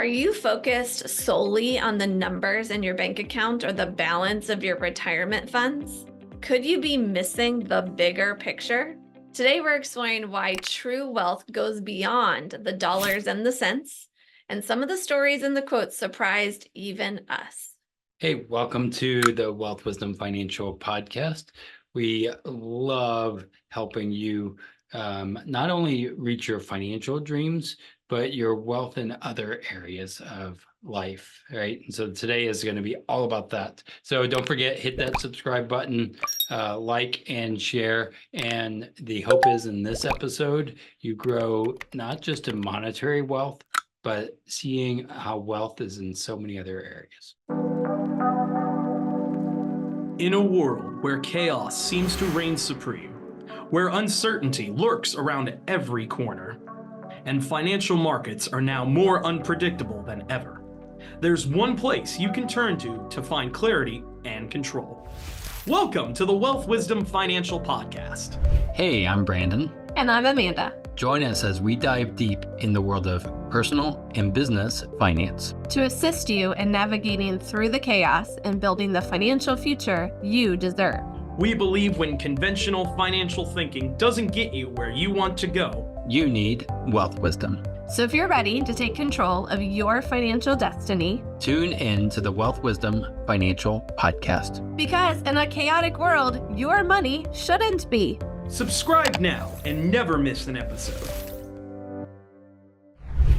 Are you focused solely on the numbers in your bank account or the balance of your retirement funds? Could you be missing the bigger picture? Today, we're exploring why true wealth goes beyond the dollars and the cents, and some of the stories and the quotes surprised even us. Hey, welcome to the Wealth Wisdom Financial Podcast. We love helping you not only reach your financial dreams, but your wealth in other areas of life, right? And so today is going to be all about that. So don't forget, hit that subscribe button, like and share. And the hope is in this episode, you grow not just in monetary wealth, but seeing how wealth is in so many other areas. In a world where chaos seems to reign supreme, where uncertainty lurks around every corner, and financial markets are now more unpredictable than ever, there's one place you can turn to find clarity and control. Welcome to the Wealth Wisdom Financial Podcast. Hey, I'm Brandon. And I'm Amanda. Join us as we dive deep in the world of personal and business finance to assist you in navigating through the chaos and building the financial future you deserve. We believe when conventional financial thinking doesn't get you where you want to go, you need wealth wisdom. So if you're ready to take control of your financial destiny, tune in to the Wealth Wisdom Financial Podcast. Because in a chaotic world, your money shouldn't be. Subscribe now and never miss an episode.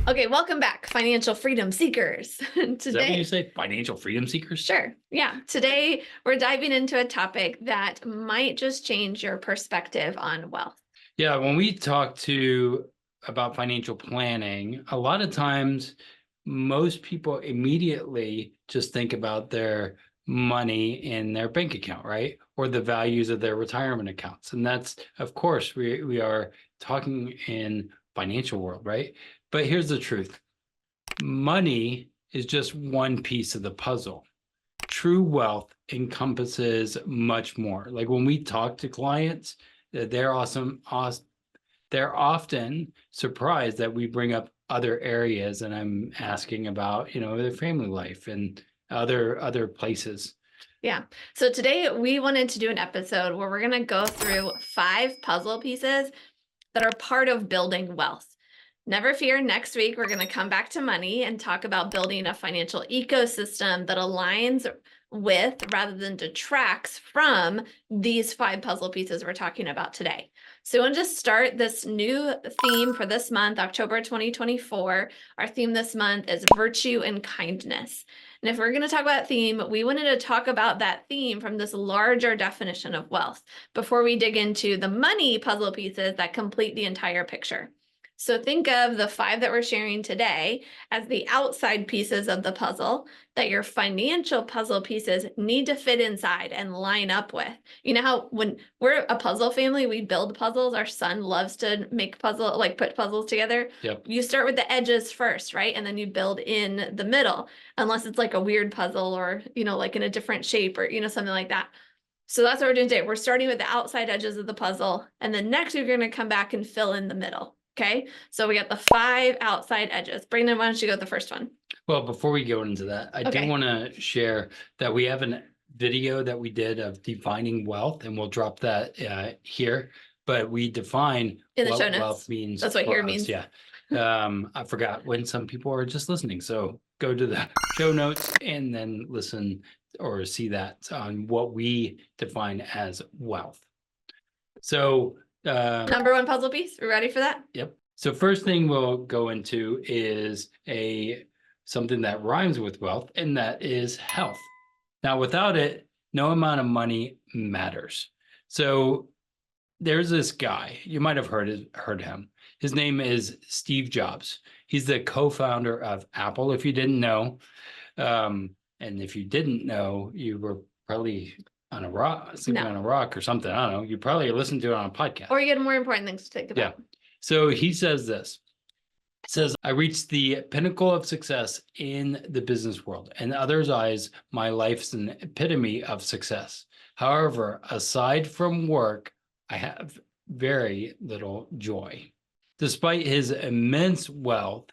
Okay, welcome back, financial freedom seekers. Today, is that what you say, financial freedom seekers? Sure. Yeah. Today, we're diving into a topic that might just change your perspective on wealth. Yeah, when we talk about financial planning, a lot of times, most people immediately just think about their money in their bank account, right? Or the values of their retirement accounts. And that's, of course, we are talking in financial world, right? But here's the truth. Money is just one piece of the puzzle. True wealth encompasses much more. Like when we talk to clients, they're they're often surprised that we bring up other areas, and I'm asking about, their family life and other places. Yeah. So today we wanted to do an episode where we're going to go through 5 puzzle pieces that are part of building wealth. Never fear, next week we're going to come back to money and talk about building a financial ecosystem that aligns with rather than detracts from these 5 puzzle pieces we're talking about today. So I want to start this new theme for this month, October 2024. Our theme this month is virtue and kindness. And if we're going to talk about theme, we wanted to talk about that theme from this larger definition of wealth before we dig into the money puzzle pieces that complete the entire picture. So think of the 5 that we're sharing today as the outside pieces of the puzzle that your financial puzzle pieces need to fit inside and line up with. You know how when we're a puzzle family, we build puzzles. Our son loves to make put puzzles together. Yep. You start with the edges first, right? And then you build in the middle, unless it's like a weird puzzle or, like in a different shape or, something like that. So that's what we're doing today. We're starting with the outside edges of the puzzle. And then next we're going to come back and fill in the middle. Okay, so we got the 5 outside edges. Brandon, why don't you go with the first one? Well, before we go into that, I do want to share that we have a video that we did of defining wealth, and we'll drop that here. But we define in the what show notes. Wealth means. That's what here means. Yeah. I forgot when some people are just listening. So go to the show notes and then listen or see that on what we define as wealth. So number 1 puzzle piece. We ready for that? Yep. So first thing we'll go into is something that rhymes with wealth, and that is health. Now, without it, no amount of money matters. So there's this guy, you might have heard him. His name is Steve Jobs. He's the co-founder of Apple, if you didn't know. And if you didn't know, you were probably on a rock, on a rock or something. I don't know. You probably listened to it on a podcast. Or you get more important things to think about. Yeah. So he says this. It says, I reached the pinnacle of success in the business world. In others' eyes, my life's an epitome of success. However, aside from work, I have very little joy. Despite his immense wealth,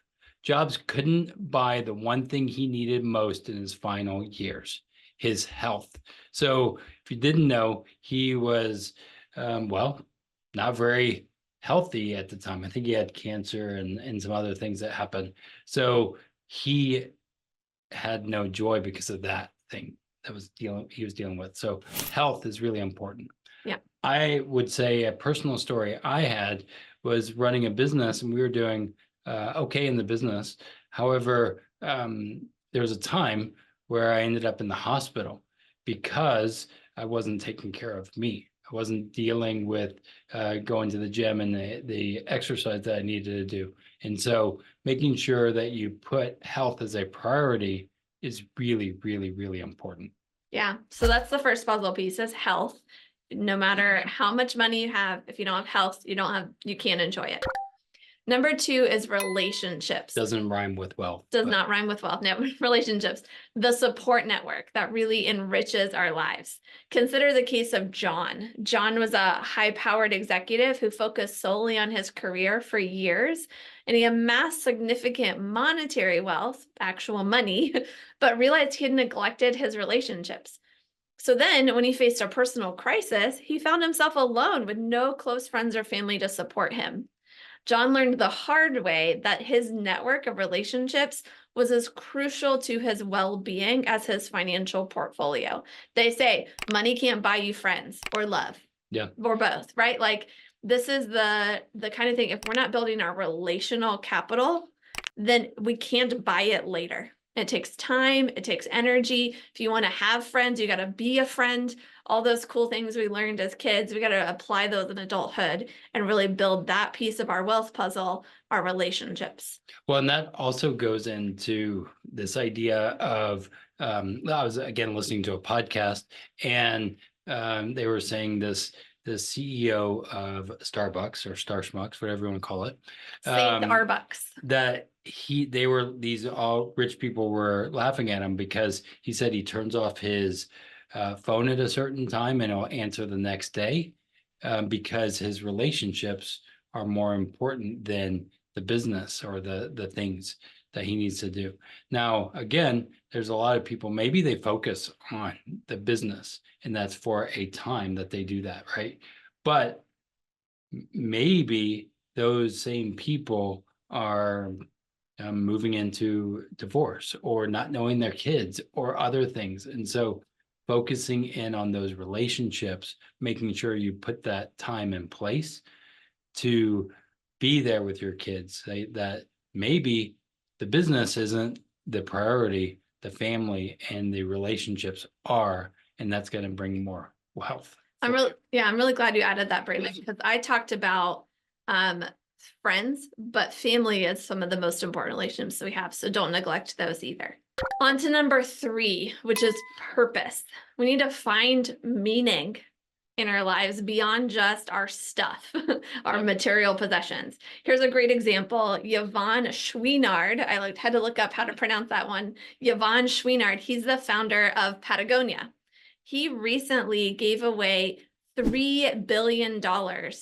Jobs couldn't buy the one thing he needed most in his final years, his health. So if you didn't know, he was, not very healthy at the time. I think he had cancer and some other things that happened. So he had no joy because of that thing that he was dealing with. So health is really important. Yeah. I would say a personal story I had was running a business, and we were doing okay in the business. However, there was a time where I ended up in the hospital because I wasn't taking care of me. I wasn't dealing with going to the gym and the exercise that I needed to do. And so making sure that you put health as a priority is really, really, really important. Yeah. So that's the first puzzle piece is health. No matter how much money you have, if you don't have health, you can't enjoy it. Number 2 is relationships. Doesn't rhyme with wealth. Does not rhyme with wealth. No, relationships. The support network that really enriches our lives. Consider the case of John. John was a high-powered executive who focused solely on his career for years, and he amassed significant monetary wealth, actual money, but realized he had neglected his relationships. So then when he faced a personal crisis, he found himself alone with no close friends or family to support him. John learned the hard way that his network of relationships was as crucial to his well-being as his financial portfolio. They say money can't buy you friends or love. Yeah. Or both, right? Like this is the kind of thing, if we're not building our relational capital, then we can't buy it later. It takes time, it takes energy. If you want to have friends, you got to be a friend. All those cool things we learned as kids, we got to apply those in adulthood and really build that piece of our wealth puzzle, our relationships. Well, and that also goes into this idea of, I was again listening to a podcast, and they were saying the CEO of Starbucks or Starschmucks, whatever you want to call it. Save the Starbucks. That these all rich people were laughing at him because he said he turns off his phone at a certain time and he'll answer the next day because his relationships are more important than the business or the things that he needs to do. Now, again, there's a lot of people, maybe they focus on the business and that's for a time that they do that, right? But maybe those same people are moving into divorce or not knowing their kids or other things. And so focusing in on those relationships, making sure you put that time in place to be there with your kids, that maybe the business isn't the priority, the family and the relationships are, and that's going to bring more wealth. I'm really glad you added that, Brandon, because I talked about friends, but family is some of the most important relationships we have. So don't neglect those either. On to number 3, which is purpose. We need to find meaning in our lives beyond just our stuff, our material possessions. Here's a great example. Yvon Chouinard, I had to look up how to pronounce that one. Yvon Chouinard, he's the founder of Patagonia. He recently gave away $3 billion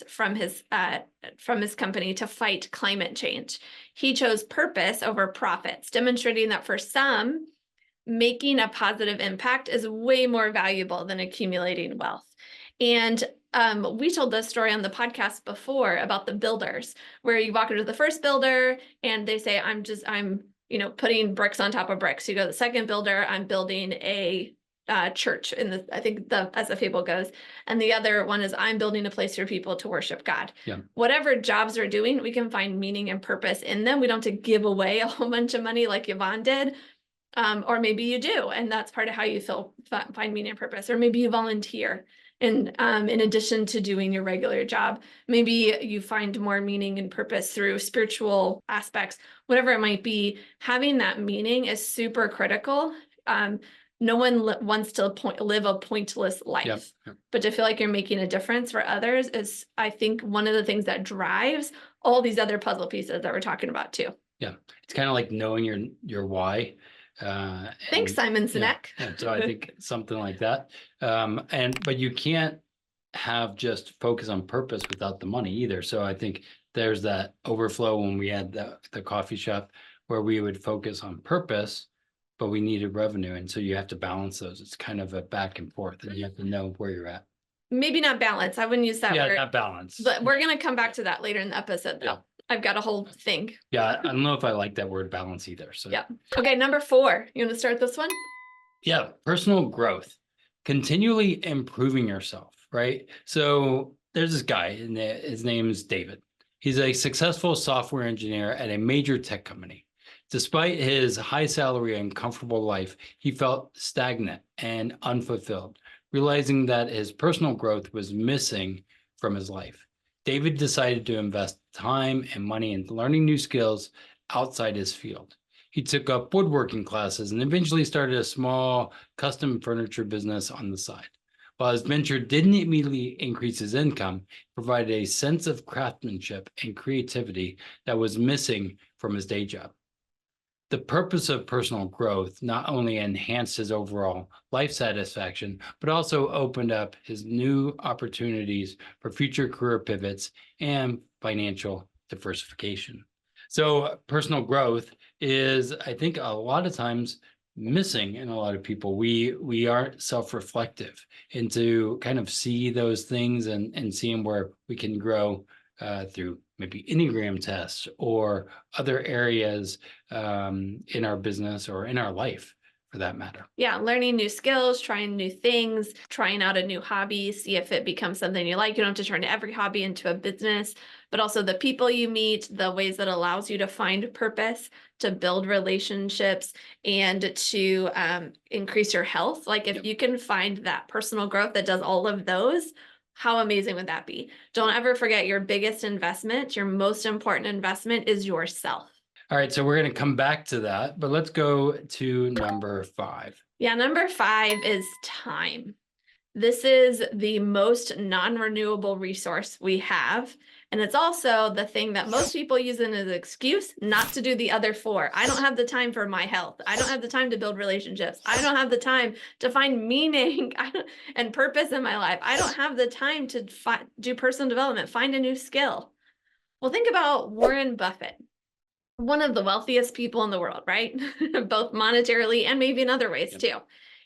from his company to fight climate change. He chose purpose over profits, demonstrating that for some, making a positive impact is way more valuable than accumulating wealth. And we told this story on the podcast before about the builders, where you walk into the first builder and they say, I'm putting bricks on top of bricks. You go to the second builder, I'm building a church I think as the fable goes. And the other one is I'm building a place for people to worship God. Yeah. Whatever jobs we're doing, we can find meaning and purpose in them. We don't have to give away a whole bunch of money like Yvonne did. Or maybe you do, and that's part of how you find meaning and purpose. Or maybe you volunteer in addition to doing your regular job. Maybe you find more meaning and purpose through spiritual aspects, whatever it might be. Having that meaning is super critical. No one wants to live a pointless life, but to feel like you're making a difference for others is, I think, one of the things that drives all these other puzzle pieces that we're talking about too. Yeah, it's kind of like knowing your why. Thanks, Simon Sinek. Yeah, so I think something like that. But you can't have just focus on purpose without the money either. So I think there's that overflow when we had the coffee shop. where we would focus on purpose, but we needed revenue. And so you have to balance those. It's kind of a back and forth, and you have to know where you're at. Maybe not balance. I wouldn't use that Yeah, word. not balance. But we're going to come back to that later in the episode, though. Yeah. I've got a whole thing. Yeah, I don't know if I like that word balance either. So Yeah. Okay, number 4. You want to start this one? yeah, personal growth, continually improving yourself, right? So there's this guy, and his name's David. He's a successful software engineer at a major tech company. Despite his high salary and comfortable life, he felt stagnant and unfulfilled, realizing that his personal growth was missing from his life. David decided to invest time and money in learning new skills outside his field. He took up woodworking classes and eventually started a small custom furniture business on the side. While his venture didn't immediately increase his income, it provided a sense of craftsmanship and creativity that was missing from his day job. The purpose of personal growth not only enhanced his overall life satisfaction, but also opened up his new opportunities for future career pivots and financial diversification. So personal growth is, I think, a lot of times missing in a lot of people. We aren't self-reflective and to kind of see those things and seeing where we can grow through maybe Enneagram tests or other areas in our business or in our life, for that matter. Yeah, learning new skills, trying new things, trying out a new hobby, see if it becomes something you like. You don't have to turn every hobby into a business, but also the people you meet, the ways that allows you to find purpose, to build relationships, and to increase your health. Like if you can find that personal growth that does all of those, how amazing would that be? Don't ever forget your biggest investment, your most important investment is yourself. All right, so we're going to come back to that, but let's go to number 5. Yeah, number 5 is time. This is the most non-renewable resource we have. And it's also the thing that most people use as an excuse not to do the other 4. I don't have the time for my health. I don't have the time to build relationships. I don't have the time to find meaning and purpose in my life. I don't have the time to do personal development, find a new skill. Well, think about Warren Buffett. One of the wealthiest people in the world, right? Both monetarily and maybe in other ways too.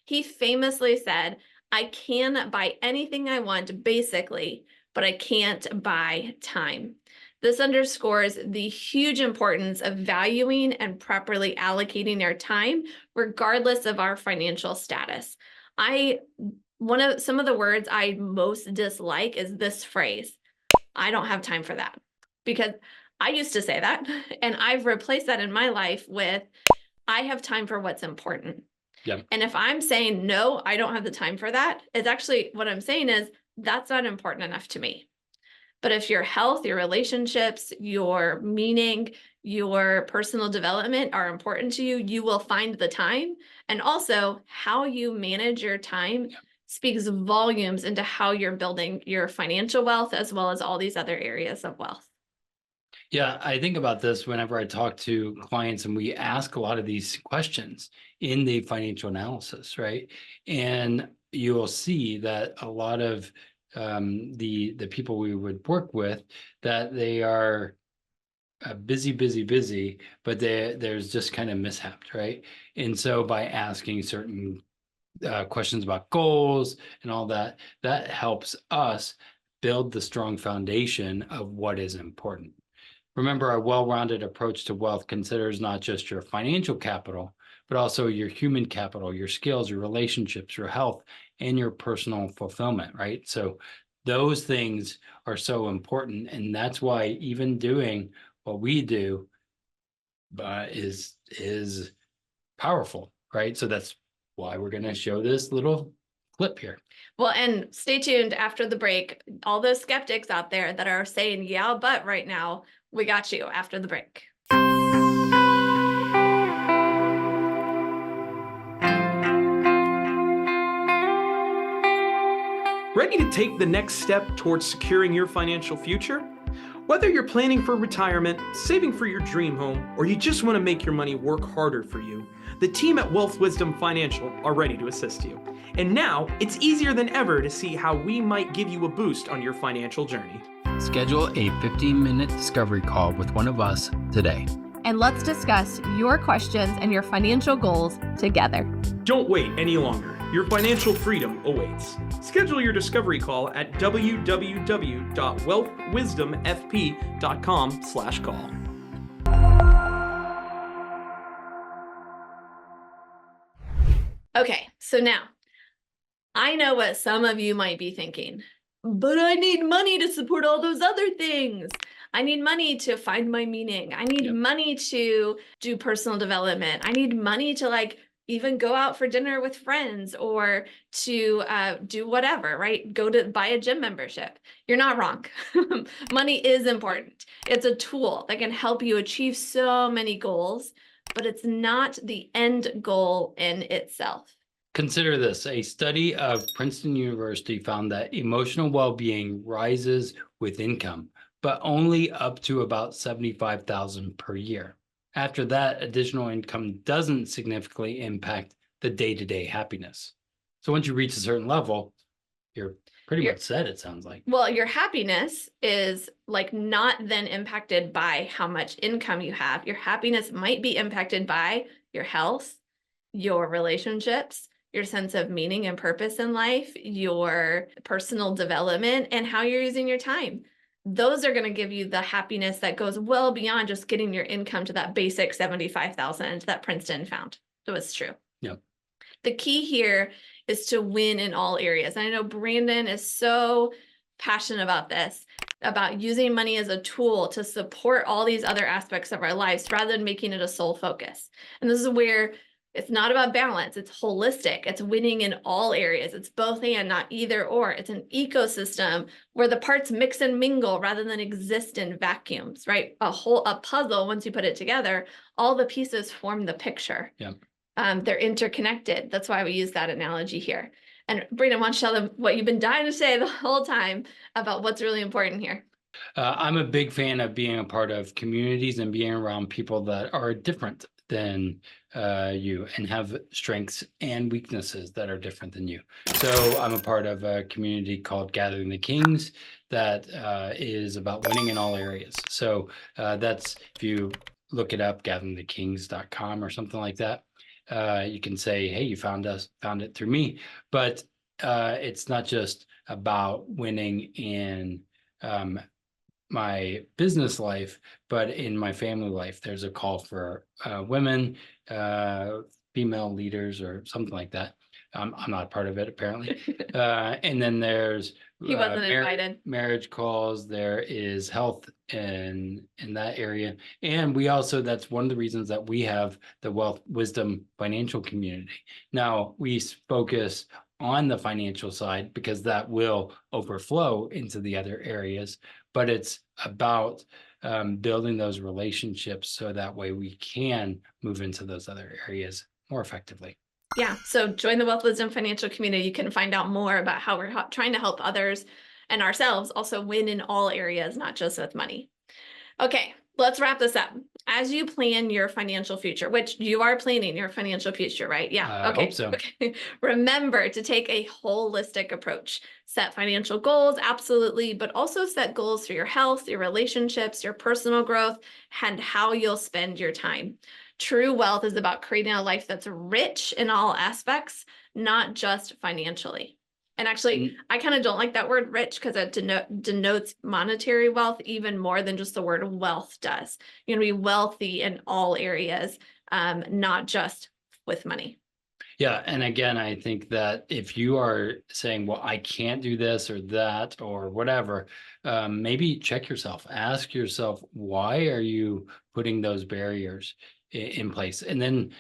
He famously said, I can buy anything I want, basically, but I can't buy time. This underscores the huge importance of valuing and properly allocating our time, regardless of our financial status. Some of the words I most dislike is this phrase, I don't have time for that, because I used to say that, and I've replaced that in my life with, I have time for what's important. Yep. And if I'm saying, no, I don't have the time for that, it's actually what I'm saying is, that's not important enough to me. But if your health, your relationships, your meaning, your personal development are important to you, you will find the time. And also how you manage your time speaks volumes into how you're building your financial wealth, as well as all these other areas of wealth. Yeah, I think about this whenever I talk to clients and we ask a lot of these questions in the financial analysis, right? And you will see that a lot of the people we would work with, that they are busy, but there's just kind of mishaps, right? And so by asking certain questions about goals and all that, that helps us build the strong foundation of what is important. Remember, our well-rounded approach to wealth considers not just your financial capital, but also your human capital, your skills, your relationships, your health, and your personal fulfillment, right? So those things are so important. And that's why even doing what we do is powerful, right? So that's why we're going to show this little clip here. Well, and stay tuned after the break. All those skeptics out there that are saying, yeah, but right now, we got you after the break. Ready to take the next step towards securing your financial future? Whether you're planning for retirement, saving for your dream home, or you just want to make your money work harder for you, the team at Wealth Wisdom Financial are ready to assist you. And now, it's easier than ever to see how we might give you a boost on your financial journey. Schedule a 15-minute discovery call with one of us today. and let's discuss your questions and your financial goals together. Don't wait any longer. Your financial freedom awaits. Schedule your discovery call at www.wealthwisdomfp.com/call. Okay, so now I know what some of you might be thinking, but I need money to support all those other things. I need money to find my meaning. I need money to do personal development. I need money to like even go out for dinner with friends or to do whatever, right? Go to buy a gym membership. You're not wrong. Money is important. It's a tool that can help you achieve so many goals, but it's not the end goal in itself. Consider this. A study of Princeton University found that emotional well-being rises with income, but only up to about $75,000 per year. After that, additional income doesn't significantly impact the day-to-day happiness. So once you reach a certain level, you're pretty much set, it sounds like. Well, your happiness is like not then impacted by how much income you have. Your happiness might be impacted by your health, your relationships, your sense of meaning and purpose in life, your personal development, and how you're using your time. Those are going to give you the happiness that goes well beyond just getting your income to that basic 75,000 that Princeton found. So it's true. Yep. The key here is to win in all areas. And I know Brandon is so passionate about this, about using money as a tool to support all these other aspects of our lives rather than making it a sole focus. And this is where it's not about balance. It's holistic. It's winning in all areas. It's both and, not either or. It's an ecosystem where the parts mix and mingle rather than exist in vacuums, right? A puzzle, once you put it together, all the pieces form the picture. Yeah. They're interconnected. That's why we use that analogy here. And Brandon, why don't you tell them what you've been dying to say the whole time about what's really important here? I'm a big fan of being a part of communities and being around people that are different than you and have strengths and weaknesses that are different than you. So I'm a part of a community called Gathering the Kings that is about winning in all areas. So that's, if you look it up, gatheringthekings.com or something like that, you can say, hey, you found it through me. But it's not just about winning in my business life, but in my family life. There's a call for women, female leaders, or something like that. I'm not a part of it, apparently. And then there's He wasn't invited. Marriage calls. There is health in that area. And we also, that's one of the reasons that we have the Wealth Wisdom Financial Community. Now, we focus on the financial side because that will overflow into the other areas, but it's about building those relationships so that way we can move into those other areas more effectively. Yeah, so join the Wealth Wisdom Financial Community. You can find out more about how we're trying to help others and ourselves also win in all areas, not just with money. Okay, let's wrap this up. As you plan your financial future, which you are planning your financial future, right? Yeah. Okay. I hope so. Okay. Remember to take a holistic approach. Set financial goals, absolutely, but also set goals for your health, your relationships, your personal growth, and how you'll spend your time. True wealth is about creating a life that's rich in all aspects, not just financially. And actually, I kind of don't like that word rich because it denotes monetary wealth even more than just the word wealth does. You're going to be wealthy in all areas, not just with money. Yeah. And again, I think that if you are saying, well, I can't do this or that or whatever, maybe check yourself. Ask yourself, why are you putting those barriers in place? And then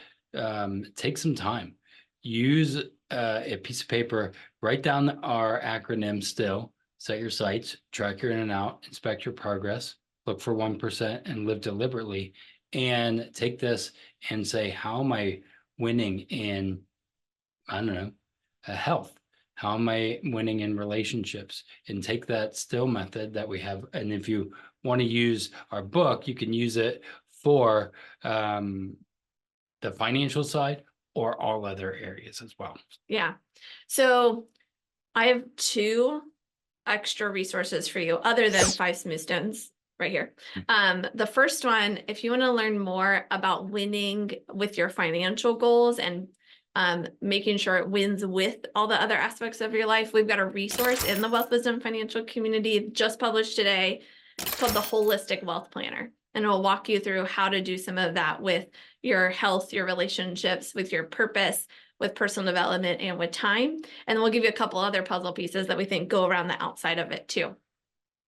take some time. Use a piece of paper, write down our acronym still, set your sights, track your in and out, inspect your progress, look for 1% and live deliberately. And take this and say, how am I winning in, I don't know, health? How am I winning in relationships? And take that still method that we have. And if you want to use our book, you can use it for the financial side or all other areas as well. Yeah. So I have 2 extra resources for you other than 5 smooth stones right here. The first one, if you want to learn more about winning with your financial goals and making sure it wins with all the other aspects of your life, we've got a resource in the Wealth Wisdom Financial community just published today. It's called the Holistic Wealth Planner. And it'll walk you through how to do some of that with your health, your relationships, with your purpose, with personal development, and with time. And then we'll give you a couple other puzzle pieces that we think go around the outside of it too.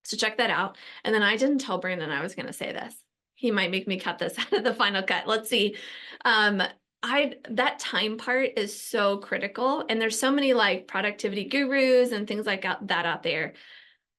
So check that out. And then I didn't tell Brandon I was going to say this. He might make me cut this out of the final cut. Let's see. That time part is so critical. And there's so many like productivity gurus and things like that out there.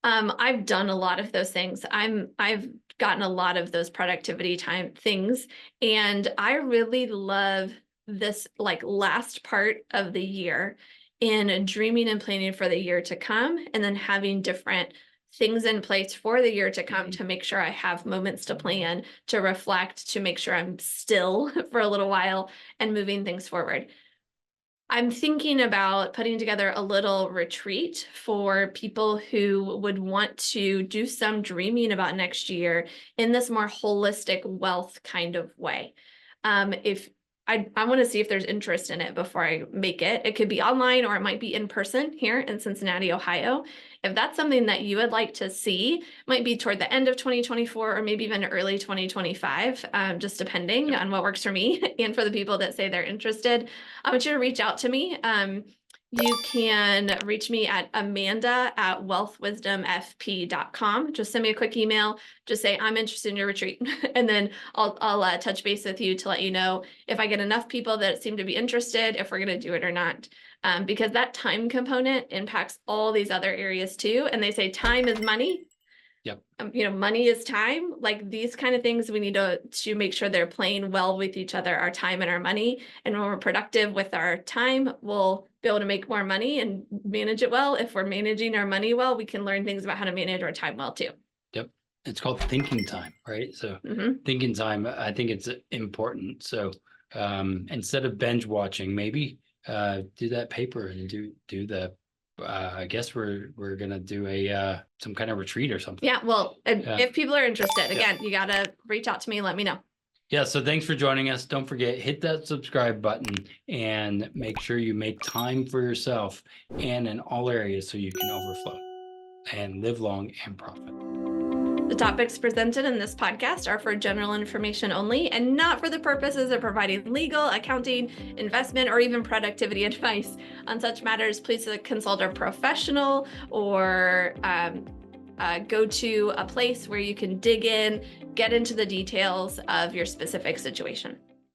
I've done a lot of those things. I've gotten a lot of those productivity time things. And I really love this like last part of the year in dreaming and planning for the year to come, and then having different things in place for the year to come to make sure I have moments to plan, to reflect, to make sure I'm still for a little while and moving things forward. I'm thinking about putting together a little retreat for people who would want to do some dreaming about next year in this more holistic wealth kind of way. If I want to see if there's interest in it before I make it. It could be online or it might be in person here in Cincinnati, Ohio. If that's something that you would like to see, might be toward the end of 2024 or maybe even early 2025, just depending on what works for me and for the people that say they're interested. I want you to reach out to me. You can reach me at amanda@wealthwisdomfp.com. Just send me a quick email. Just say, I'm interested in your retreat. And then I'll touch base with you to let you know if I get enough people that seem to be interested, if we're going to do it or not. Because that time component impacts all these other areas too. And they say time is money. Yep. Money is time. Like these kind of things, we need to make sure they're playing well with each other, our time and our money. And when we're productive with our time, we'll be able to make more money and manage it well. If we're managing our money well, we can learn things about how to manage our time well too. Yep. It's called thinking time, right? So thinking time, I think it's important. So instead of binge watching, maybe do that paper and do the I guess we're gonna do a some kind of retreat or something. Yeah, well, if people are interested, again, you gotta reach out to me, let me know. Yeah, so thanks for joining us. Don't forget, hit that subscribe button and make sure you make time for yourself and in all areas so you can overflow and live long and profit. The topics presented in this podcast are for general information only and not for the purposes of providing legal, accounting, investment, or even productivity advice. On such matters, please consult a professional or go to a place where you can dig in, get into the details of your specific situation.